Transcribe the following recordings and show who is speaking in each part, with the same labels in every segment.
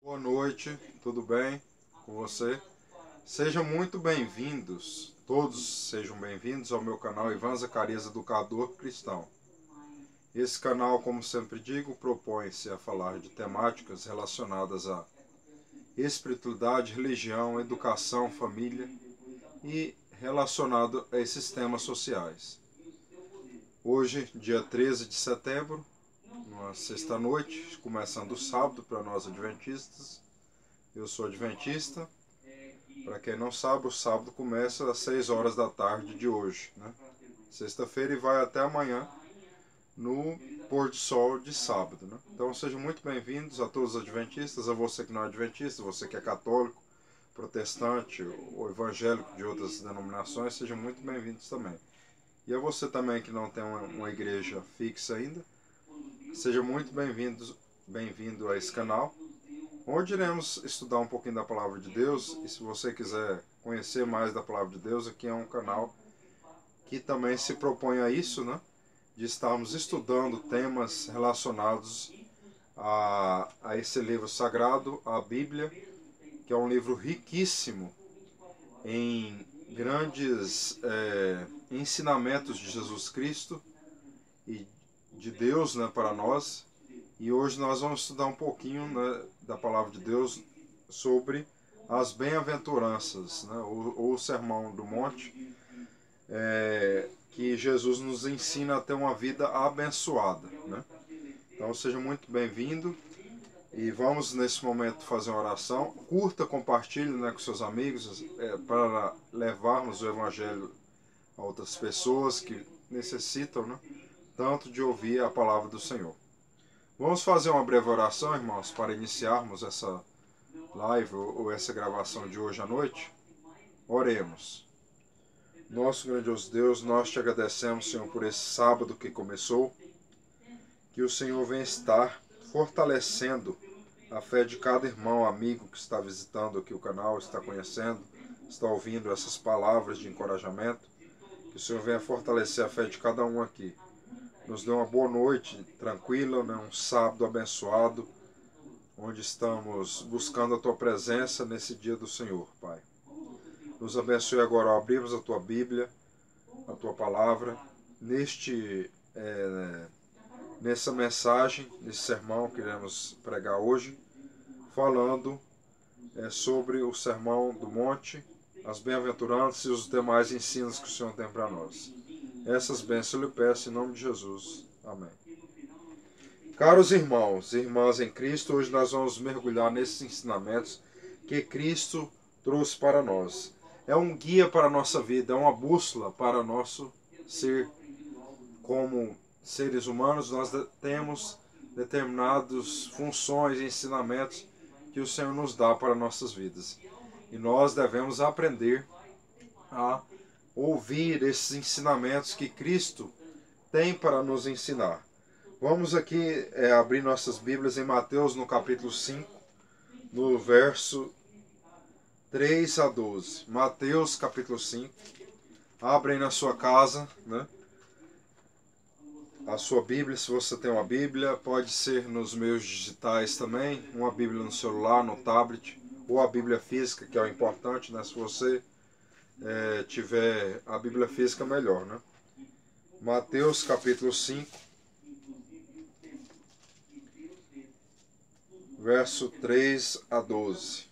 Speaker 1: Boa noite, tudo bem com você? Sejam muito bem-vindos, todos sejam bem-vindos ao meu canal Ivan Zacarias Educador Cristão. Esse canal, como sempre digo, propõe-se a falar de temáticas relacionadas à espiritualidade, religião, educação, família e relacionado a esses temas sociais. Hoje, dia 13 de setembro, uma sexta-noite, começando o sábado para nós adventistas. Eu sou adventista. Para quem não sabe, o sábado começa às 6 horas da tarde de hoje, né? Sexta-feira e vai até amanhã no pôr do sol de sábado, né? Então sejam muito bem-vindos a todos os adventistas, a você que não é adventista, você que é católico, protestante ou evangélico de outras denominações, sejam muito bem-vindos também. E a você também que não tem uma igreja fixa ainda, seja muito bem-vindo a esse canal, onde iremos estudar um pouquinho da Palavra de Deus. E se você quiser conhecer mais da Palavra de Deus, aqui é um canal que também se propõe a isso, né? De estarmos estudando temas relacionados a esse livro sagrado, a Bíblia, que é um livro riquíssimo em grandes ensinamentos de Jesus Cristo e de Deus, né, para nós. E hoje nós vamos estudar um pouquinho, né, da Palavra de Deus sobre as bem-aventuranças, né, ou o Sermão do Monte, que Jesus nos ensina a ter uma vida abençoada, né? Então seja muito bem-vindo e vamos nesse momento fazer uma oração. Curta, compartilhe, né, com seus amigos, para levarmos o Evangelho a outras pessoas que necessitam, né, tanto de ouvir a palavra do Senhor. Vamos fazer uma breve oração, irmãos, para iniciarmos essa live ou essa gravação de hoje à noite. Oremos. Nosso grandioso Deus, nós te agradecemos, Senhor, por esse sábado que começou, que o Senhor venha estar fortalecendo a fé de cada irmão, amigo que está visitando aqui o canal, está conhecendo, está ouvindo essas palavras de encorajamento, que o Senhor venha fortalecer a fé de cada um aqui. Nos dê uma boa noite tranquila, né? Um sábado abençoado, onde estamos buscando a Tua presença nesse dia do Senhor, Pai. Nos abençoe agora ao abrirmos a Tua Bíblia, a Tua Palavra, nessa mensagem, nesse sermão que iremos pregar hoje, falando sobre o Sermão do Monte, as bem-aventuranças e os demais ensinos que o Senhor tem para nós. Essas bênçãos eu lhe peço em nome de Jesus. Amém. Caros irmãos e irmãs em Cristo, hoje nós vamos mergulhar nesses ensinamentos que Cristo trouxe para nós. É um guia para a nossa vida, é uma bússola para o nosso ser. Como seres humanos, nós temos determinadas funções e ensinamentos que o Senhor nos dá para nossas vidas. E nós devemos aprender a ouvir esses ensinamentos que Cristo tem para nos ensinar. Vamos aqui abrir nossas Bíblias em Mateus, no capítulo 5, no verso 3 a 12. Mateus, capítulo 5. Abrem na sua casa, né, a sua Bíblia, se você tem uma Bíblia. Pode ser nos meios digitais também, uma Bíblia no celular, no tablet, ou a Bíblia física, que é o importante, né? Se você tiver a Bíblia física, melhor, né? Mateus, capítulo 5. Verso 3 a 12.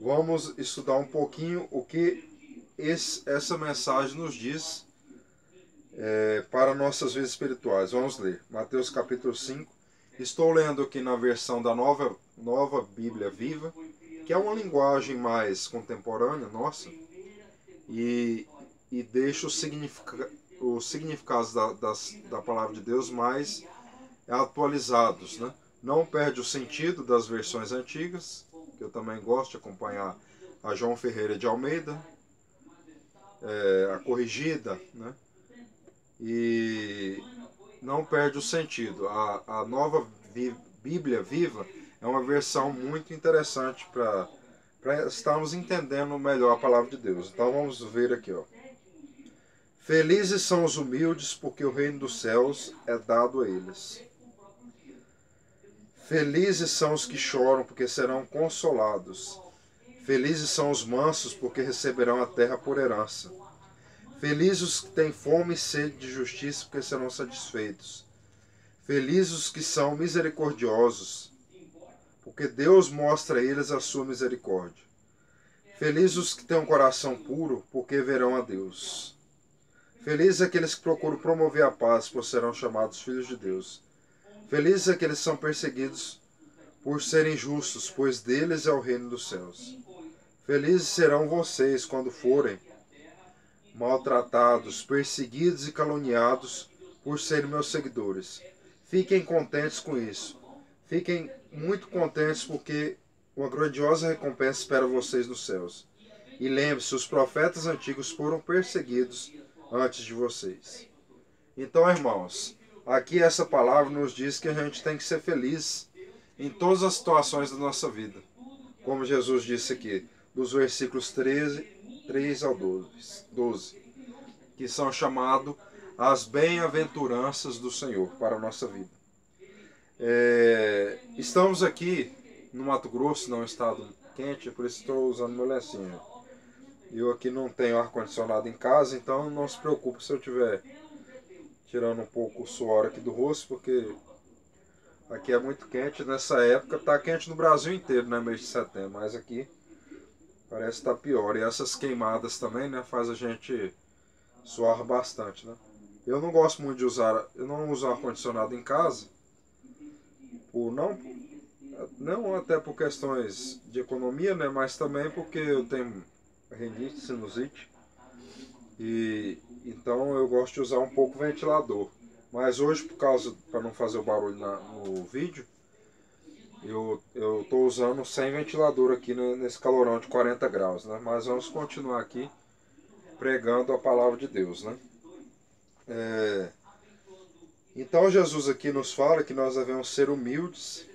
Speaker 1: Vamos estudar um pouquinho o que essa mensagem nos diz para nossas vidas espirituais. Vamos ler. Mateus capítulo 5. Estou lendo aqui na versão da nova Bíblia Viva, que é uma linguagem mais contemporânea, nossa, e deixa os significados da palavra de Deus mais atualizados, né? Não perde o sentido das versões antigas, que eu também gosto de acompanhar a João Ferreira de Almeida, a corrigida, né? E não perde o sentido. A nova Bíblia Viva é uma versão muito interessante para estarmos entendendo melhor a palavra de Deus. Então vamos ver aqui, ó. Felizes são os humildes, porque o reino dos céus é dado a eles. Felizes são os que choram, porque serão consolados. Felizes são os mansos, porque receberão a terra por herança. Felizes os que têm fome e sede de justiça, porque serão satisfeitos. Felizes os que são misericordiosos, porque Deus mostra a eles a sua misericórdia. Felizes os que têm um coração puro, porque verão a Deus. Felizes aqueles que procuram promover a paz, pois serão chamados filhos de Deus. Felizes aqueles que são perseguidos por serem justos, pois deles é o reino dos céus. Felizes serão vocês quando forem maltratados, perseguidos e caluniados por serem meus seguidores. Fiquem contentes com isso. Fiquem muito contentes porque uma grandiosa recompensa espera vocês nos céus. E lembre-se, os profetas antigos foram perseguidos antes de vocês. Então, irmãos, aqui essa palavra nos diz que a gente tem que ser feliz em todas as situações da nossa vida. Como Jesus disse aqui, dos versículos 3 ao 12, que são chamados as bem-aventuranças do Senhor para a nossa vida. Estamos aqui no Mato Grosso, num estado quente, por isso estou usando meu lencinho. Eu aqui não tenho ar-condicionado em casa, então não se preocupe se eu estiver tirando um pouco o suor aqui do rosto, porque aqui é muito quente. Nessa época está quente no Brasil inteiro, né, mês de setembro, mas aqui parece que está pior. E essas queimadas também, né, faz a gente suar bastante, né? Eu não gosto muito de usar, eu não uso ar-condicionado em casa, não até por questões de economia, né, mas também porque eu tenho rinite, sinusite, e então eu gosto de usar um pouco o ventilador. Mas hoje, para não fazer o barulho no vídeo, eu estou usando sem ventilador aqui nesse calorão de 40 graus, né? Mas vamos continuar aqui pregando a palavra de Deus, né? Então Jesus aqui nos fala que nós devemos ser humildes,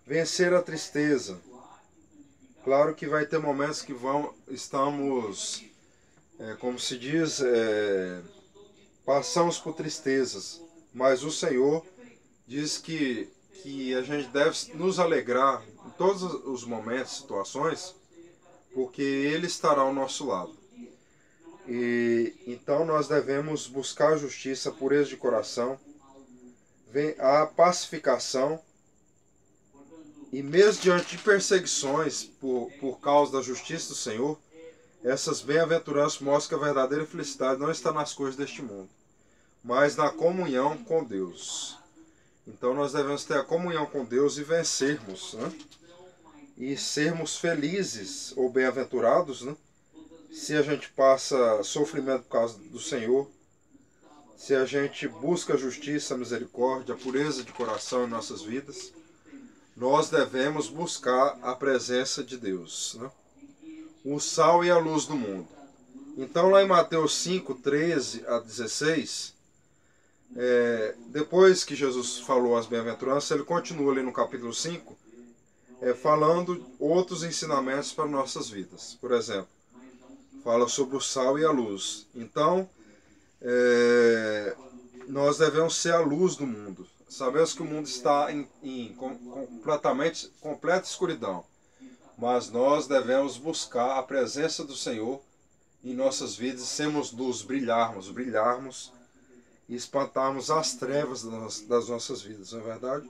Speaker 1: vencer a tristeza. Claro que vai ter momentos que estamos, como se diz, passamos por tristezas, mas o Senhor diz que a gente deve nos alegrar em todos os momentos, situações, porque Ele estará ao nosso lado. E então nós devemos buscar a justiça, a pureza de coração, a pacificação, e mesmo diante de perseguições por causa da justiça do Senhor, essas bem-aventuranças mostram que a verdadeira felicidade não está nas coisas deste mundo, mas na comunhão com Deus. Então nós devemos ter a comunhão com Deus e vencermos, né? E sermos felizes ou bem-aventurados, né? Se a gente passa sofrimento por causa do Senhor, se a gente busca a justiça, a misericórdia, a pureza de coração em nossas vidas, nós devemos buscar a presença de Deus, né? O sal e a luz do mundo. Então lá em Mateus 5, 13 a 16, depois que Jesus falou as bem-aventuranças, ele continua ali no capítulo 5, falando outros ensinamentos para nossas vidas. Por exemplo, fala sobre o sal e a luz. Então, nós devemos ser a luz do mundo. Sabemos que o mundo está em completa escuridão, mas nós devemos buscar a presença do Senhor em nossas vidas, sermos luz, brilharmos e espantarmos as trevas das nossas vidas, não é verdade?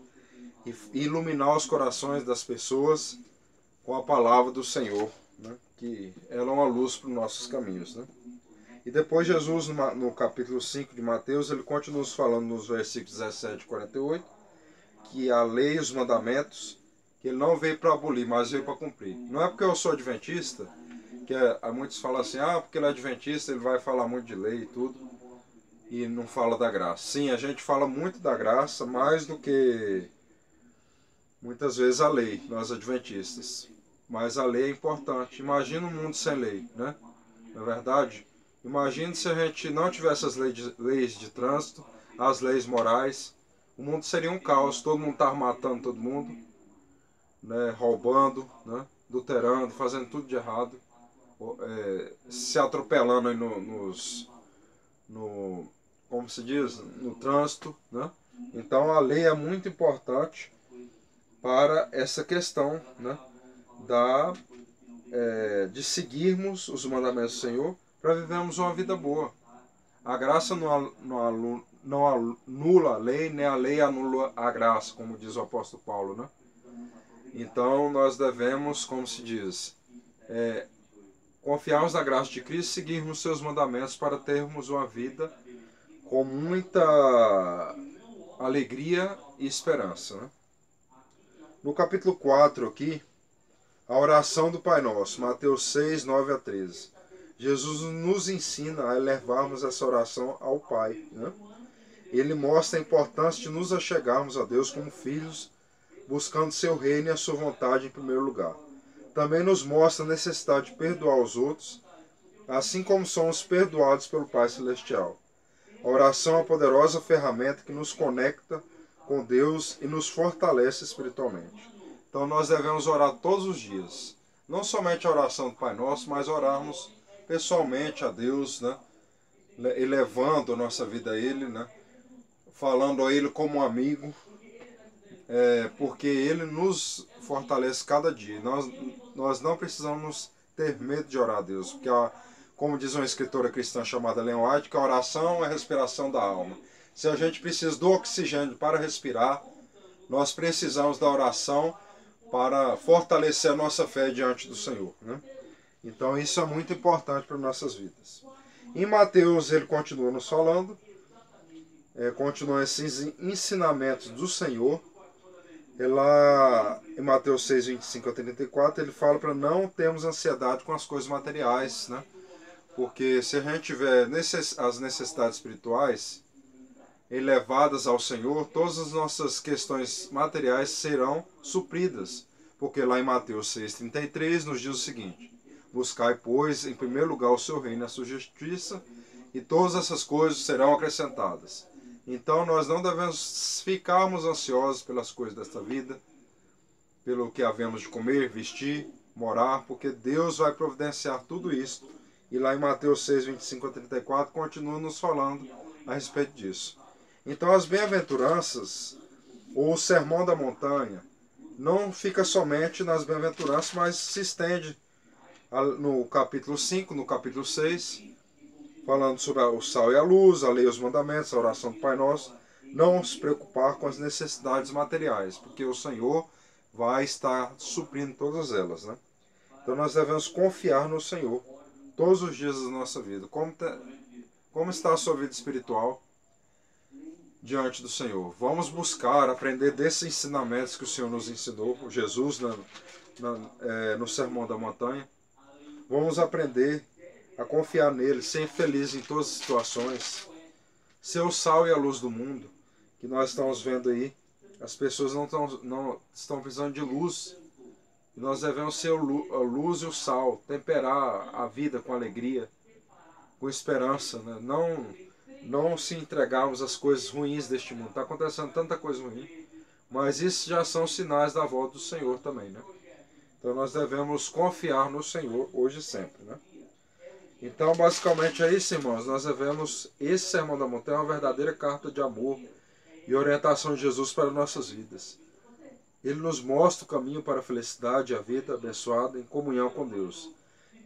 Speaker 1: E iluminar os corações das pessoas com a palavra do Senhor, né? Que ela é uma luz para os nossos caminhos, né? E depois Jesus, no capítulo 5 de Mateus, ele continua nos falando nos versículos 17 e 48, que a lei e os mandamentos, que ele não veio para abolir, mas veio para cumprir. Não é porque eu sou adventista, que muitos falam assim, porque ele é adventista, ele vai falar muito de lei e tudo, e não fala da graça. Sim, a gente fala muito da graça, mais do que muitas vezes a lei, nós adventistas. Mas a lei é importante. Imagina um mundo sem lei, né? Não é verdade? Imagine se a gente não tivesse as leis de trânsito, as leis morais, o mundo seria um caos, todo mundo estava matando todo mundo, né, roubando, né, adulterando, fazendo tudo de errado, se atropelando aí como se diz, no trânsito, né? Então a lei é muito importante para essa questão, né, de seguirmos os mandamentos do Senhor para vivermos uma vida boa. A graça não anula a lei, nem a lei anula a graça, como diz o apóstolo Paulo, né? Então nós devemos, como se diz, confiarmos na graça de Cristo e seguirmos seus mandamentos para termos uma vida com muita alegria e esperança, né? No capítulo 4 aqui, a oração do Pai Nosso, Mateus 6, 9 a 13. Jesus nos ensina a elevarmos essa oração ao Pai, né? Ele mostra a importância de nos achegarmos a Deus como filhos, buscando seu reino e a sua vontade em primeiro lugar. Também nos mostra a necessidade de perdoar os outros, assim como somos perdoados pelo Pai Celestial. A oração é uma poderosa ferramenta que nos conecta com Deus e nos fortalece espiritualmente. Então nós devemos orar todos os dias. Não somente a oração do Pai Nosso, mas orarmos pessoalmente a Deus, né? Elevando a nossa vida a Ele, né? Falando a Ele como um amigo, porque Ele nos fortalece cada dia. Nós não precisamos ter medo de orar a Deus, porque, como diz uma escritora cristã chamada Ellen White, que a oração é a respiração da alma. Se a gente precisa do oxigênio para respirar, nós precisamos da oração para fortalecer a nossa fé diante do Senhor, né? Então isso é muito importante para nossas vidas. Em Mateus ele continua nos falando, continua esses ensinamentos do Senhor. Lá em Mateus 6, 25 a 34, ele fala para não termos ansiedade com as coisas materiais, né? Porque se a gente tiver as necessidades espirituais elevadas ao Senhor, todas as nossas questões materiais serão supridas. Porque lá em Mateus 6,33 nos diz o seguinte: buscai, pois, em primeiro lugar o seu reino e a sua justiça, e todas essas coisas serão acrescentadas. Então nós não devemos ficarmos ansiosos pelas coisas desta vida, pelo que havemos de comer, vestir, morar, porque Deus vai providenciar tudo isso. E lá em Mateus 6, 25 a 34 continua nos falando a respeito disso. Então as bem-aventuranças, ou o sermão da montanha, não fica somente nas bem-aventuranças, mas se estende no capítulo 5, no capítulo 6, falando sobre o sal e a luz, a lei e os mandamentos, a oração do Pai Nosso. Não se preocupar com as necessidades materiais, porque o Senhor vai estar suprindo todas elas, né? Então nós devemos confiar no Senhor todos os dias da nossa vida. Como está a sua vida espiritual diante do Senhor? Vamos buscar aprender desses ensinamentos que o Senhor nos ensinou, Jesus no Sermão da Montanha. Vamos aprender a confiar nele, ser feliz em todas as situações, ser o sal e a luz do mundo, que nós estamos vendo aí. As pessoas não estão precisando de luz, e nós devemos ser a luz e o sal, temperar a vida com alegria, com esperança, né? Não se entregarmos às coisas ruins deste mundo. Está acontecendo tanta coisa ruim, mas isso já são sinais da volta do Senhor também, né? Então nós devemos confiar no Senhor hoje e sempre, né? Então, basicamente é isso, irmãos. Nós devemos, esse Sermão da Montanha é uma verdadeira carta de amor e orientação de Jesus para nossas vidas. Ele nos mostra o caminho para a felicidade e a vida abençoada em comunhão com Deus.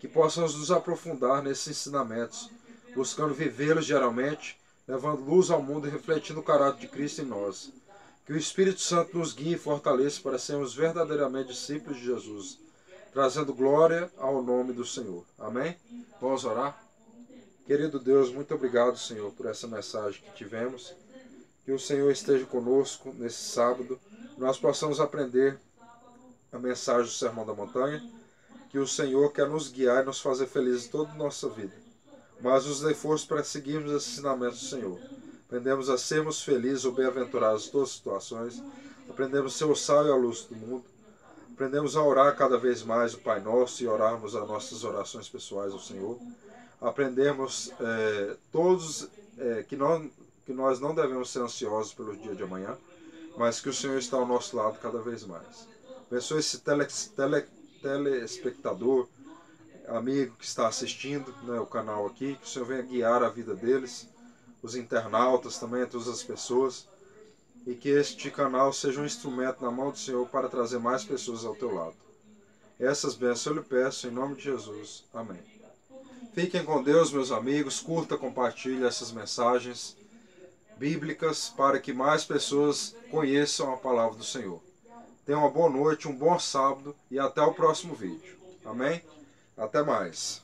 Speaker 1: Que possamos nos aprofundar nesses ensinamentos, buscando vivê-los diariamente, levando luz ao mundo e refletindo o caráter de Cristo em nós. Que o Espírito Santo nos guie e fortaleça para sermos verdadeiramente discípulos de Jesus, trazendo glória ao nome do Senhor. Amém? Vamos orar? Querido Deus, muito obrigado, Senhor, por essa mensagem que tivemos. Que o Senhor esteja conosco nesse sábado. Nós possamos aprender a mensagem do Sermão da Montanha. Que o Senhor quer nos guiar e nos fazer felizes toda a nossa vida. Mas nos dê força para seguirmos esses ensinamentos do Senhor. Aprendemos a sermos felizes ou bem-aventurados em todas as situações. Aprendemos a ser o sal e a luz do mundo. Aprendemos a orar cada vez mais o Pai Nosso e orarmos as nossas orações pessoais ao Senhor. Aprendemos que nós não devemos ser ansiosos pelo dia de amanhã, mas que o Senhor está ao nosso lado cada vez mais. Abençoe esse telespectador, amigo que está assistindo, né, o canal aqui, que o Senhor venha guiar a vida deles, os internautas também, todas as pessoas, e que este canal seja um instrumento na mão do Senhor para trazer mais pessoas ao teu lado. Essas bênçãos eu lhe peço em nome de Jesus. Amém. Fiquem com Deus, meus amigos. Curta, compartilhe essas mensagens bíblicas para que mais pessoas conheçam a palavra do Senhor. Tenha uma boa noite, um bom sábado e até o próximo vídeo. Amém? Até mais.